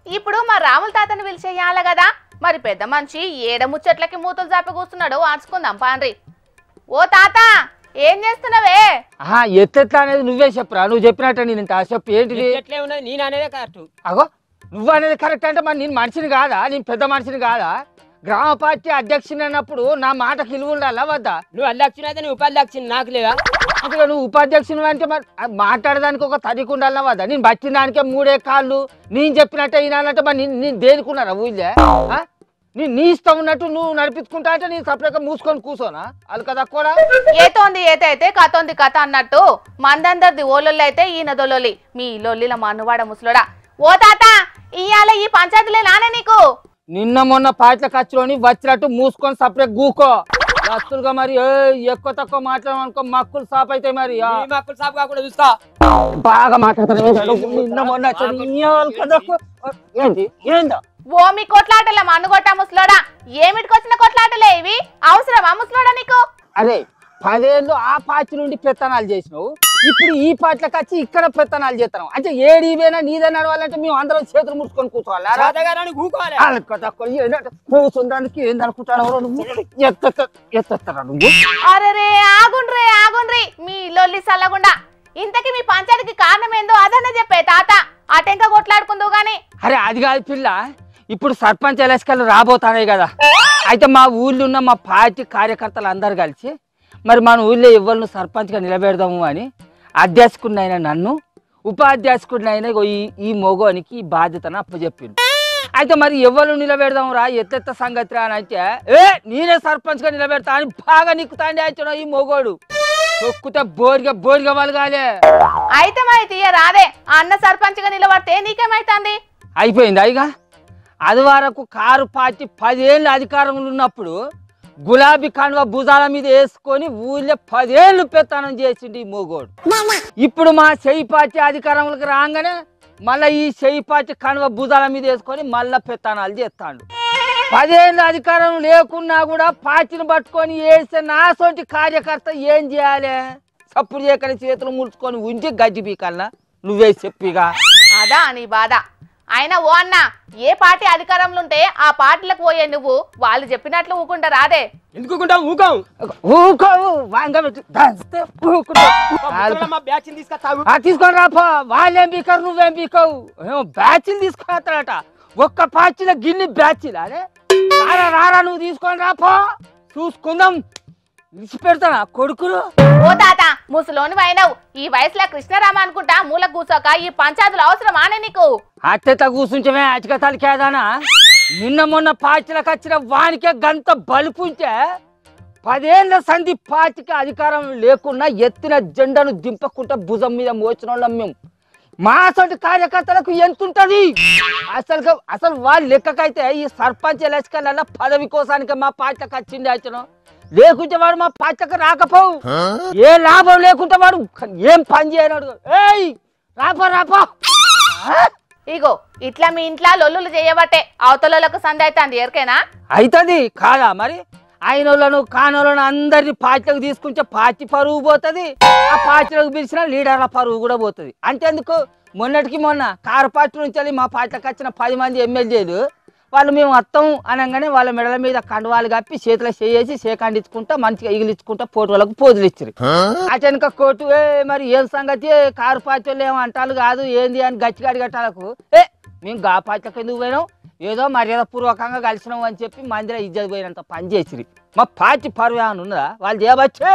ఇప్పుడు మా రాముల తాతని పిలిచేయాల కదా, మరి పెద్ద మనిషి ఏడ ముచ్చట్లకి మూతలు చాపి కూర్చున్నాడు, ఆర్చుకుందాం పాండ్రి. ఓ తాత ఏం చేస్తున్నావే? ఎట్లా అనేది నువ్వే చెప్పురా, నువ్వు చెప్పినట్టు నేను చెప్పు. ఏంటిది? నేను అనేదే కరెక్ట్. అగో నువ్వు అనేది కరెక్ట్ అంటే మరి నేను మనిషిని కాదా? నేను పెద్ద మనిషిని కాదా? గ్రామ పార్టీ అధ్యక్షుని అన్నప్పుడు నా మాటకి విలువ ఉండాలా వద్దా? నువ్వు అధ్యక్షుని అయితే నువ్వు ఉపాధ్యక్షుని నాకు లేదా? అసలు నువ్వు ఉపాధ్యక్షుని అంటే మరి మాట్లాడడానికి ఒక తరిక ఉండాలా వద్దా? నేను బట్టిన దానికే 3 కాళ్ళు, నేను చెప్పినట్టే వినాలంటే మరి నేను దేనికున్నారా ఊళ్ళే? నీ ఇష్టం ఉన్నట్టు నువ్వు నడిపించుకుంటా అంటే నేను సపరేట్గా మూసుకొని కూర్చోనా? అది కదా కూడా ఏతోంది ఏతైతే కథోంది కథ అన్నట్టు మందందరిది ఓలొల్లి అయితే ఈయన దొలొల్లి. మీ లొల్లిల మన్నువాడ ముసలోడా. ఓ తాత ఇయ్యాల ఈ పంచాయతీలే నానే నీకు? నిన్న మొన్న పాటల ఖర్చులోని వచ్చినట్టు మూసుకొని సపరేట్ గూకో. వస్తులుగా మరి ఎక్కువ తక్కువ మాట్లాడమనుకో మక్కులు సాప్ అయితే మరి మక్కులు సాపు కాకుండా చూసుకో. బాగా మాట్లాడతారు. నిన్న మొన్న ఏందో ఓ మీ కొట్లాటలే మన్నుగొట్ట ముసలోడా. ఏమిటికొచ్చిన కొట్లాటలే ఇవి? అవసరమా ముసలోడా నీకు? అదే 10 ఏళ్ళు ఆ పార్టీ నుండి పెత్తనాలు చేసినావు, ఇప్పుడు ఈ పార్టీలకు వచ్చి ఇక్కడ పెత్తనాలు చేస్తున్నావు అంటే ఏడిపోయినా నీదే నడవాలంటే మేము అందరం చేతులు ముడుచుకొని కూర్చోవాలి. కూర్చోడానికి ఏందనుకుంటాను ఎత్తరా నువ్వు? అరే ఆగుండ్రి మీ లొల్లి సల్లగుండా. ఇంతకీ మీ పంచాయతీకి కారణం ఏందో అదన్నా చెప్పే తాత. అటెంక కొట్లాడుకుందో గాని. అరే అది కాదు పిల్ల, ఇప్పుడు సర్పంచ్ ఎలక్షన్లు రాబోతున్నాయి కదా, అయితే మా ఊళ్ళో ఉన్న మా పార్టీ కార్యకర్తలు అందరు కలిసి మరి మన ఊళ్ళో ఎవరిని సర్పంచ్గా నిలబెడదాము అని అధ్యక్షుడినైనా నన్ను, ఉపాధ్యక్షుడినైనా ఈ మొగోనికి ఈ బాధ్యతను అప్పచెప్పిండు. అయితే మరి ఎవరు నిలబెడదాం రా ఎత్తెత్త సంగతి రా అని అంటే నేనే సర్పంచ్గా నిలబెడతా అని బాగా నిక్కుతాండి అయితే ఈ మొగోడు తొక్కుతే బోరిగా వలగాలే. అయితే మరి తీయరాదే, అన్న సర్పంచ్గా నిలబడితే నీకేమైతుంది? అయిపోయింది అయిగా. అది వరకు కారు పార్టీ 10 ఏళ్ళు అధికారంలో ఉన్నప్పుడు గులాబీ కాండ్వా భుజాల మీద వేసుకొని ఊళ్ళో 10 ఏళ్ళు పెత్తనం చేసిండు ఈ మొగోడు. ఇప్పుడు మా చెయ్యి పార్టీ అధికారంలోకి రాగానే మళ్ళీ ఈ చెయ్యి పార్టీ కాండ్వా భుజాల మీద వేసుకొని మళ్ళా పెత్తనాలు చేస్తాడు. 10 ఏళ్ళు అధికారం లేకున్నా కూడా పార్టీని పట్టుకొని వేస్తే నా సొంటి కార్యకర్త ఏం చేయాలి? సప్పుడు చేయకని చేతులు ముడుచుకొని ఉంచి గడ్డి పీకల్లా నువ్వే చెప్పిగా. అదా నీ బాధ. అయినా ఓ అన్న, ఏ పార్టీ అధికారంలో ఉంటే ఆ పార్టీలకు పోయే నువ్వు వాళ్ళు చెప్పినట్లు ఊకుంటా రాదే? ఎందుకుంటావు? ఊకం తీసుకొని రాపో. వాళ్ళేం బీకరు నువ్వేం బీకవు. బ్యాచ్లు తీసుకొస్తాడట ఒక్క పార్టీలో గిన్ని బ్యాచ్లు. అరే రారా నువ్వు తీసుకొని రాపో, చూసుకుందాం. ఇచ్చి పెడతానా కొడుకులు? ఓ తాత ముసలోని అయినావు, ఈ వయసులో కృష్ణరామ అనుకుంటా మూల కూర్చోక ఈ పంచాయతీలు అవసరమానే నీకు? అట్టెత కూర్చుంటే అచికతాలు కేదానా? నిన్న మొన్న పార్టీలకు వచ్చిన వానికే గంత బలుపుంటే 10 ఏళ్ళ సంధి పార్టీకి అధికారం లేకున్నా ఎత్తిన జెండాను దింపకుండా భుజం మీద మోచిన వాళ్ళం మేము. మా సొంటి కార్యకర్తలకు ఎంతుంటది అసలు వాళ్ళ లెక్కకైతే ఈ సర్పంచ్ ఎలక్షన్ల పదవి కోసానికి మా పార్టీలకు వచ్చింది అయితేనో, లేకుంటే వాడు మా పార్టీలకు రాకపోవు. ఏ లాభం లేకుంటే వాడు ఏం పని చేయనాడు. రాపో ఇగో ఇట్లా మీ ఇంట్లో లొల్లులు చేయబట్టే అవతలకు సంధి అవుతుంది. ఎరికేనా? అవుతుంది కాదా మరి? అయినోళ్ళను కానోళ్ళను అందరినీ పార్టీలకు తీసుకుంటే పార్టీ పరువు పోతుంది, ఆ పార్టీలకు పిలిచిన లీడర్ల పరువు కూడా పోతుంది. అంతేందుకు మొన్నటికి మొన్న కారు పార్టీ నుంచి మా పార్టీలకు వచ్చిన 10 మంది ఎమ్మెల్యేలు వాళ్ళు మేము వస్తాం అనగానే వాళ్ళ మెడల మీద కండువాలు కప్పి చేతిలో చేసి సేకండించుకుంటా మంచిగా ఇగిలించుకుంటా పోటీలకు పోజులు ఇచ్చారు. అటెనక కోర్టు మరి ఏం సంగతి కారు పార్టీ వాళ్ళు ఏమంటారు కాదు ఏంది అని గట్టిగా అడిగటాలకు మేము గా పార్టీలకు ఎందుకు పోయినాం, ఏదో మర్యాద పూర్వకంగా కలిసినాం అని చెప్పి మందిలో ఇజ్జత్ పోయినంత పని చేసిరి. మా పార్టీ పరువు ఏమైనా ఉన్నదా? వాళ్ళు చేయవచ్చే.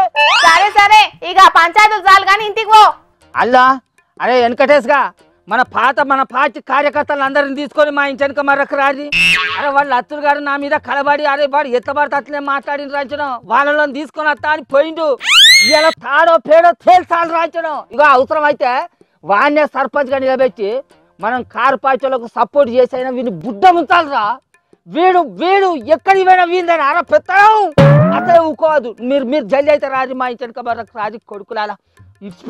సరే ఇక పంచాయతీలు చాలు కానీ ఇంటికి పో. అల్లా అరే వెంకటేష్గా మన పార్టీ కార్యకర్తలు అందరిని తీసుకొని మా ఇంటి వెనక మరొక రాజీ. అరే వాళ్ళు అత్తులు గారు నా మీద కలబడి అరే వాడు ఎత్తబడితే అట్లనే మాట్లాడిన రాంచడం, వాళ్ళలో తీసుకొని వస్తా అని పోయిండు. ఇలా తాడో పేడో తేల్చాలి రాంచడం. ఇక అవసరం అయితే వాడినే సర్పంచ్గా నిలబెట్టి మనం కారు పార్టీలకు సపోర్ట్ చేసి అయినా వీడిని బుడ్డ ముంచాలిరా. వీడు ఎక్కడికి పోయినా వీళ్ళని అర పెత్తడం అసలు ఊకోవద్దు. మీరు జల్లి అయితే రాజు మా ఇంటి వెనక మరొక రాజు కొడుకులాలా ఇచ్చి